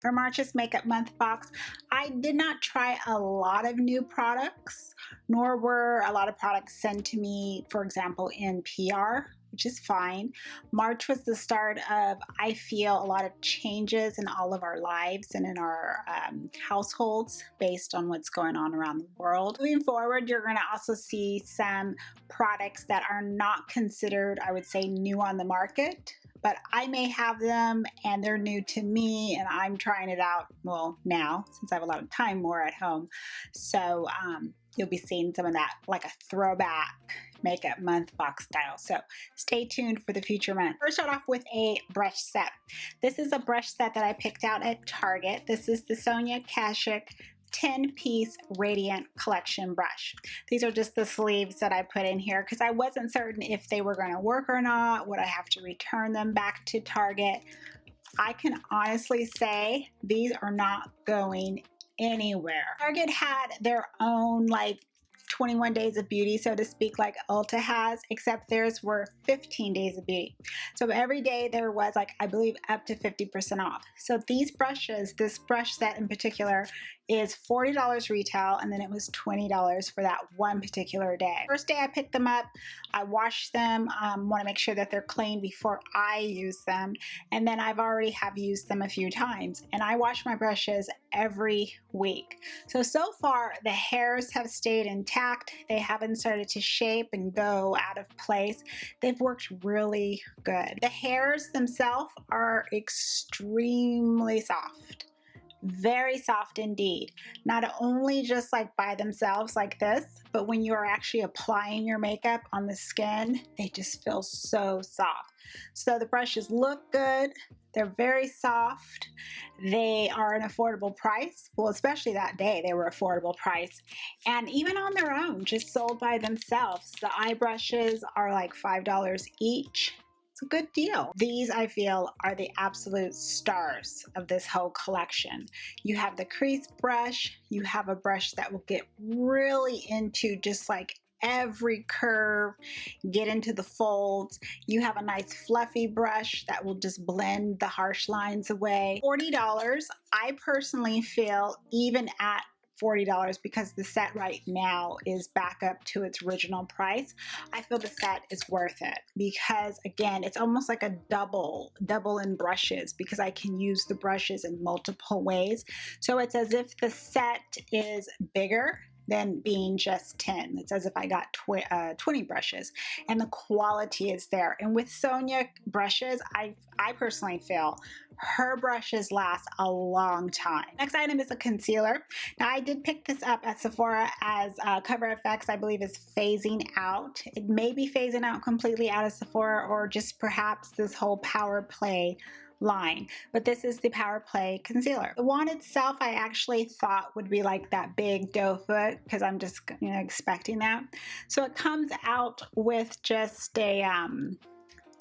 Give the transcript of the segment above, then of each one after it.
For March's Makeup Month box, I did not try a lot of new products, nor were a lot of products sent to me, for example, in PR, which is fine. March was the start of, I feel, a lot of changes in all of our lives and in our households based on what's going on around the world. Moving forward, you're going to also see some products that are not considered, I would say, new on the market, but I may have them and they're new to me and I'm trying it out, well, now, since I have a lot of time more at home. So you'll be seeing some of that, like a throwback makeup month box style. So stay tuned for the future month. First, start off with a brush set. This is a brush set that I picked out at Target. This is the Sonia Kashuk 10-piece Radiant Collection brush. These are just the sleeves that I put in here because I wasn't certain if they were going to work or not. Would I have to return them back to Target? I can honestly say these are not going anywhere. Target had their own like 21 days of beauty, so to speak, like Ulta has, except theirs were 15 days of beauty. So every day there was, like, I believe up to 50% off. So these brushes, this brush set in particular, is $40 retail, and then it was $20 for that one particular day. First day I picked them up, I washed them, want to make sure that they're clean before I use them, and then I've already have used them a few times, and I wash my brushes every week. So far the hairs have stayed intact. They haven't started to shape and go out of place. They've worked really good. The hairs themselves are extremely soft. Very soft indeed. Not only just like by themselves like this, but when you are actually applying your makeup on the skin, they just feel so soft. So the brushes look good. They're very soft. They are an affordable price. Well, especially that day, they were affordable price. And even on their own, just sold by themselves, the eye brushes are like $5 each. A good deal. These, I feel, are the absolute stars of this whole collection. You have the crease brush. You have a brush that will get really into just like every curve, get into the folds. You have a nice fluffy brush that will just blend the harsh lines away. $40, I personally feel, even at $40, because the set right now is back up to its original price, I feel the set is worth it because, again, it's almost like a double in brushes because I can use the brushes in multiple ways. So it's as if the set is bigger than being just 10. It's as if I got 20 brushes, and the quality is there. And with Sonia brushes, I personally feel her brushes last a long time. Next item is a concealer. Now, I did pick this up at Sephora as CoverFx, I believe, is phasing out. It may be phasing out completely out of Sephora, or just perhaps this whole Powerplay line, but this is the Powerplay Concealer. The wand itself, I actually thought would be like that big doe foot because I'm just, expecting that. So it comes out with just a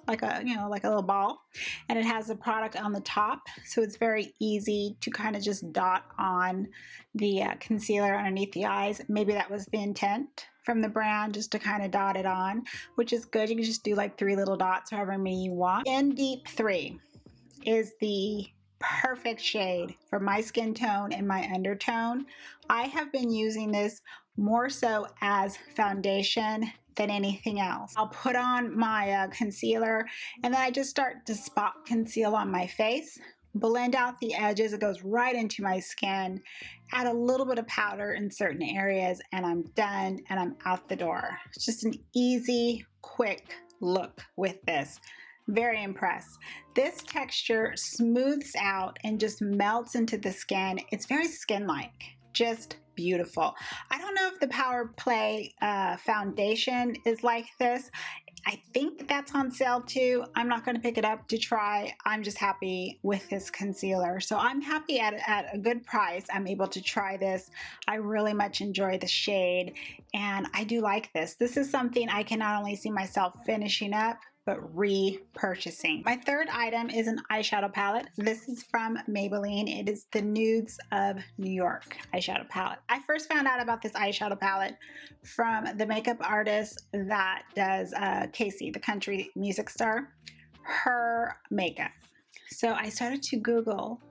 like a little ball, and it has a product on the top, so it's very easy to kind of just dot on the concealer underneath the eyes. Maybe that was the intent from the brand, just to kind of dot it on, which is good. You can just do like 3 little dots, however many you want. In Deep 3 is the perfect shade for my skin tone and my undertone. I have been using this more so as foundation than anything else. I'll put on my concealer, and then I just start to spot conceal on my face, blend out the edges. It goes right into my skin, add a little bit of powder in certain areas, and I'm done, and I'm out the door. It's just an easy, quick look with this. Very impressed. This texture smooths out and just melts into the skin. It's very skin-like, just beautiful. I don't know if the Powerplay foundation is like this. I think that's on sale too. I'm not going to pick it up to try. I'm just happy with this concealer. So I'm happy at a good price. I'm able to try this. I really much enjoy the shade, and I do like this. This is something I can not only see myself finishing up, but repurchasing. My third item is an eyeshadow palette. This is from Maybelline. It is the Nudes of New York eyeshadow palette. I first found out about this eyeshadow palette from the makeup artist that does Casey, the country music star, her makeup. So I started to Google,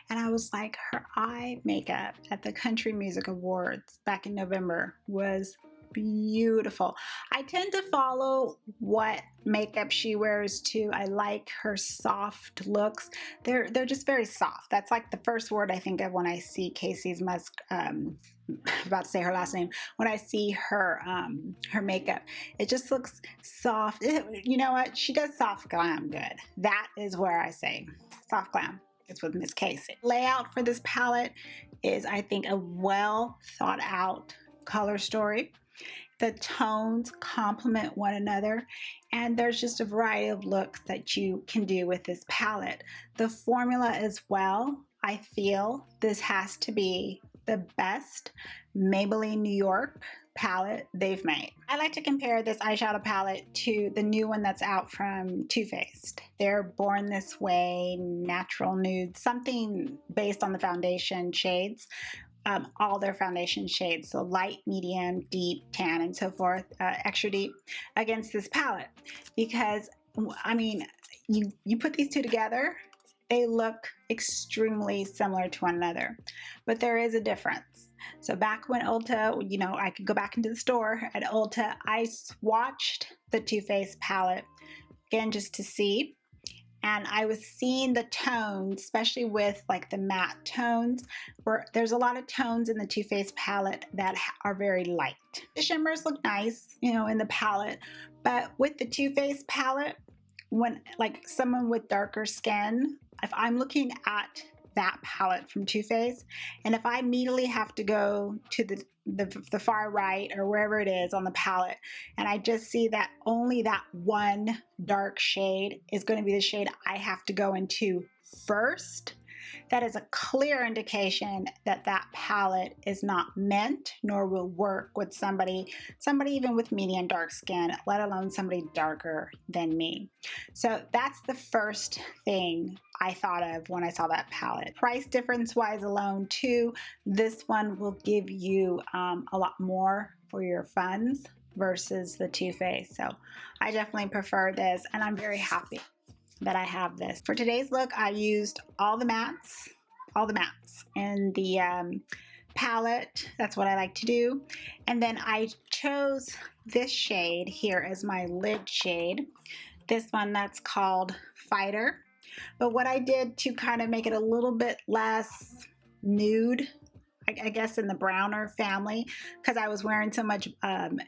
and I was like, her eye makeup at the Country Music Awards back in November was beautiful. I tend to follow what makeup she wears too. I like her soft looks. They're just very soft. That's like the first word I think of when I see Casey's Musk. About to say her last name. When I see her makeup, it just looks soft. You know what? She does soft glam good. That is where I say soft glam. It's with Miss Casey. Layout for this palette is, I think, a well thought out color story. The tones complement one another, and there's just a variety of looks that you can do with this palette. The formula as well, I feel this has to be the best Maybelline New York palette they've made. I like to compare this eyeshadow palette to the new one that's out from Too Faced. They're Born This Way, Natural Nudes, something based on the foundation shades. All their foundation shades, so light, medium, deep, tan, and so forth, extra deep, against this palette. Because, I mean, you put these two together, they look extremely similar to one another, but there is a difference. So back when Ulta, you know, I could go back into the store at Ulta, I swatched the Too Faced palette, again, just to see. And I was seeing the tones, especially with like the matte tones, where there's a lot of tones in the Too Faced palette that are very light. The shimmers look nice, you know, in the palette, but with the Too Faced palette, when like someone with darker skin, if I'm looking at that palette from Too Faced, and if I immediately have to go to the far right or wherever it is on the palette, and I just see that only that one dark shade is going to be the shade I have to go into first, that is a clear indication that that palette is not meant nor will work with somebody even with medium dark skin, let alone somebody darker than me. So that's the first thing I thought of when I saw that palette. Price difference wise alone too, this one will give you a lot more for your funds versus the Too Faced. So I definitely prefer this, and I'm very happy that I have this. For today's look, I used all the mattes in the palette. That's what I like to do. And then I chose this shade here as my lid shade. This one that's called Fighter. But what I did to kind of make it a little bit less nude, I guess in the browner family, because I was wearing so much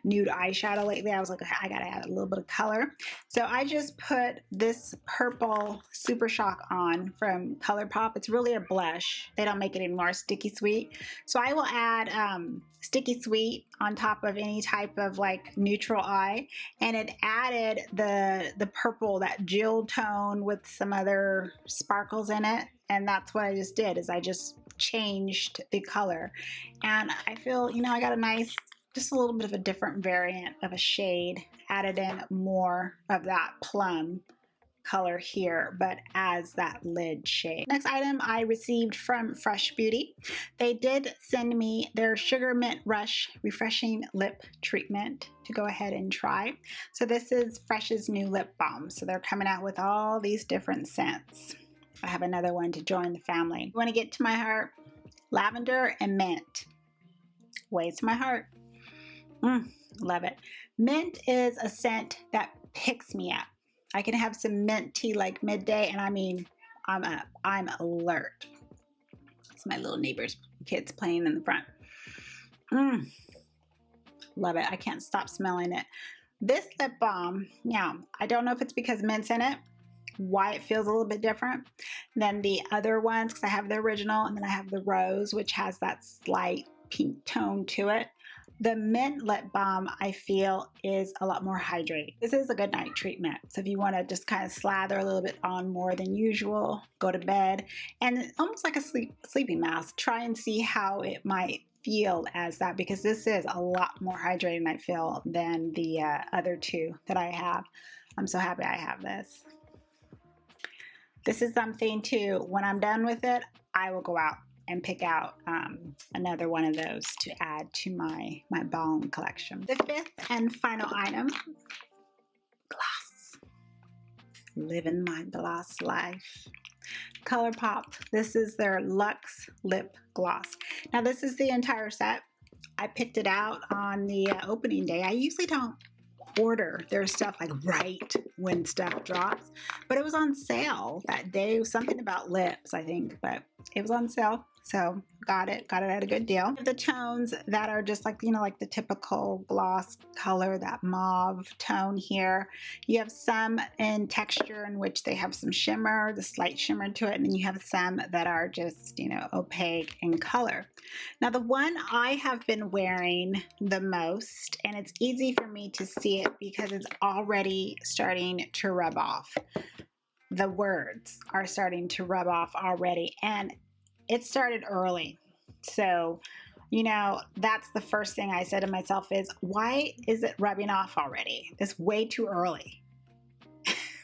nude eyeshadow lately, I was like, I gotta add a little bit of color. So I just put this purple Super Shock on from ColourPop. It's really a blush. They don't make it anymore, Sticky Sweet. So I will add Sticky Sweet on top of any type of like neutral eye, and it added the purple, that Jill tone with some other sparkles in it. And that's what I just did, is I just changed the color, and I feel, you know, I got a nice, just a little bit of a different variant of a shade, added in more of that plum color here, but as that lid shade. Next item I received from Fresh Beauty. They did send me their Sugar Mint Rush Refreshing Lip Treatment to go ahead and try. So this is Fresh's new lip balm. So they're coming out with all these different scents. I have another one to join the family. You want to get to my heart? Lavender and mint. Way to my heart. Love it. Mint is a scent that picks me up. I can have some mint tea like midday, and I mean, I'm up. I'm alert. It's my little neighbor's kids playing in the front. Love it. I can't stop smelling it. This lip balm, now, I don't know if it's because mint's in it, why it feels a little bit different than the other ones, because I have the original and then I have the rose, which has that slight pink tone to it. The mint lip balm, I feel, is a lot more hydrating. This is a good night treatment. So if you want to just kind of slather a little bit on more than usual, go to bed, and almost like a sleeping mask, try and see how it might feel as that, because this is a lot more hydrating, I feel, than the other two that I have. I'm so happy I have this. This is something too, when I'm done with it, I will go out and pick out another one of those to add to my Balm collection. The fifth and final item, gloss. Living my gloss life. ColourPop. This is their Luxe Lip Gloss. Now this is the entire set. I picked it out on the opening day. I usually don't order their stuff like right when stuff drops, but it was on sale that day. It was something about lips, I think, but it was on sale, so got it at a good deal. The tones that are just like, you know, like the typical gloss color, that mauve tone here. You have some in texture in which they have some shimmer, the slight shimmer to it, and then you have some that are just, you know, opaque in color. Now the one I have been wearing the most, and it's easy for me to see it because it's already starting to rub off. The words are starting to rub off already, and it started early. So, you know, that's the first thing I said to myself is, why is it rubbing off already? It's way too early.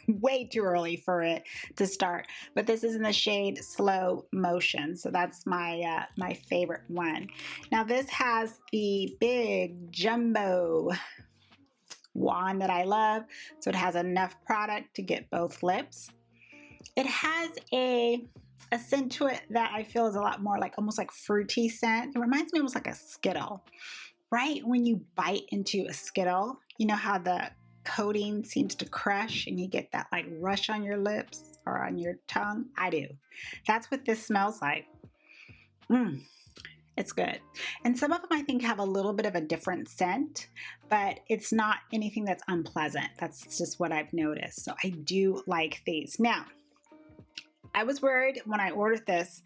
Way too early for it to start. But this is in the shade Slow Motion, so that's my my favorite one. Now this has the big jumbo wand that I love, so it has enough product to get both lips. It has a scent to it that I feel is a lot more like almost like fruity scent. It reminds me almost like a Skittle, right? When you bite into a Skittle, you know how the coating seems to crush and you get that like rush on your lips or on your tongue? I do. That's what this smells like. It's good. And some of them I think have a little bit of a different scent, but it's not anything that's unpleasant. That's just what I've noticed. So I do like these. Now, I was worried when I ordered this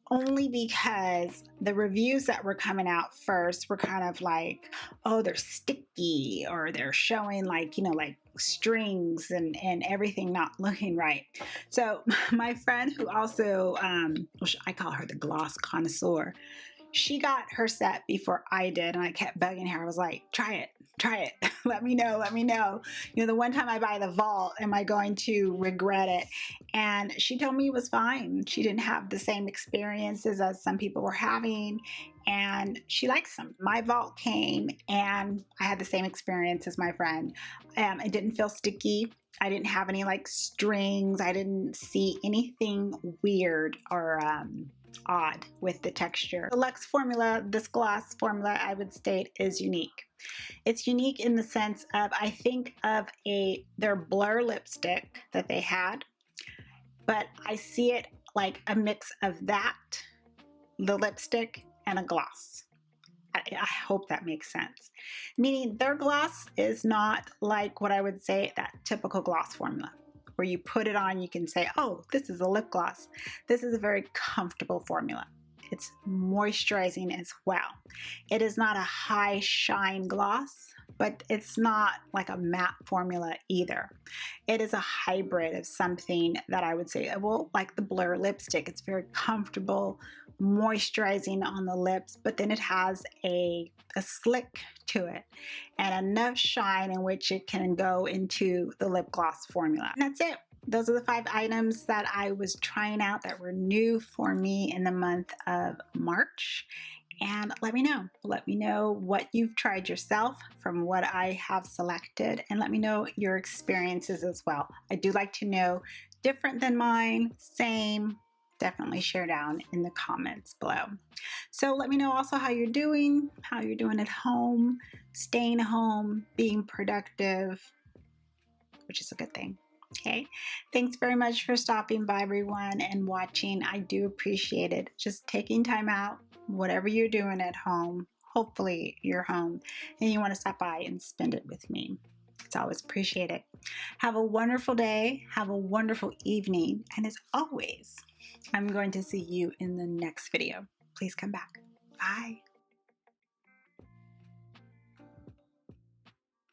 only because the reviews that were coming out first were kind of like, oh, they're sticky, or they're showing like, you know, like strings and everything not looking right. So my friend who also, I call her the gloss connoisseur, she got her set before I did, and I kept bugging her. I was like, try it. Let me know. You know, the one time I buy the Vault, am I going to regret it? And she told me it was fine. She didn't have the same experiences as some people were having, and she likes them. My Vault came, and I had the same experience as my friend. It didn't feel sticky. I didn't have any like strings. I didn't see anything weird or odd with the texture. The Luxe formula, this gloss formula, I would state is unique. It's unique in the sense of, I think of their Blur lipstick that they had, but I see it like a mix of that, the lipstick, and a gloss. I hope that makes sense. Meaning their gloss is not like what I would say that typical gloss formula, where you put it on, you can say, oh, this is a lip gloss. This is a very comfortable formula. It's moisturizing as well. It is not a high shine gloss, but it's not like a matte formula either. It is a hybrid of something that I would say, well, like the Blur lipstick. It's very comfortable, moisturizing on the lips, but then it has a slick to it and enough shine in which it can go into the lip gloss formula. And that's it. Those are the 5 items that I was trying out that were new for me in the month of March. And let me know what you've tried yourself from what I have selected, and let me know your experiences as well. I do like to know, different than mine, same, definitely share down in the comments below. So let me know also how you're doing at home, staying home, being productive, which is a good thing. Okay, thanks very much for stopping by, everyone, and watching. I do appreciate it. Just taking time out, whatever you're doing at home, hopefully you're home and you want to stop by and spend it with me. It's always appreciated. Have a wonderful day, have a wonderful evening, and as always, I'm going to see you in the next video. Please come back. Bye.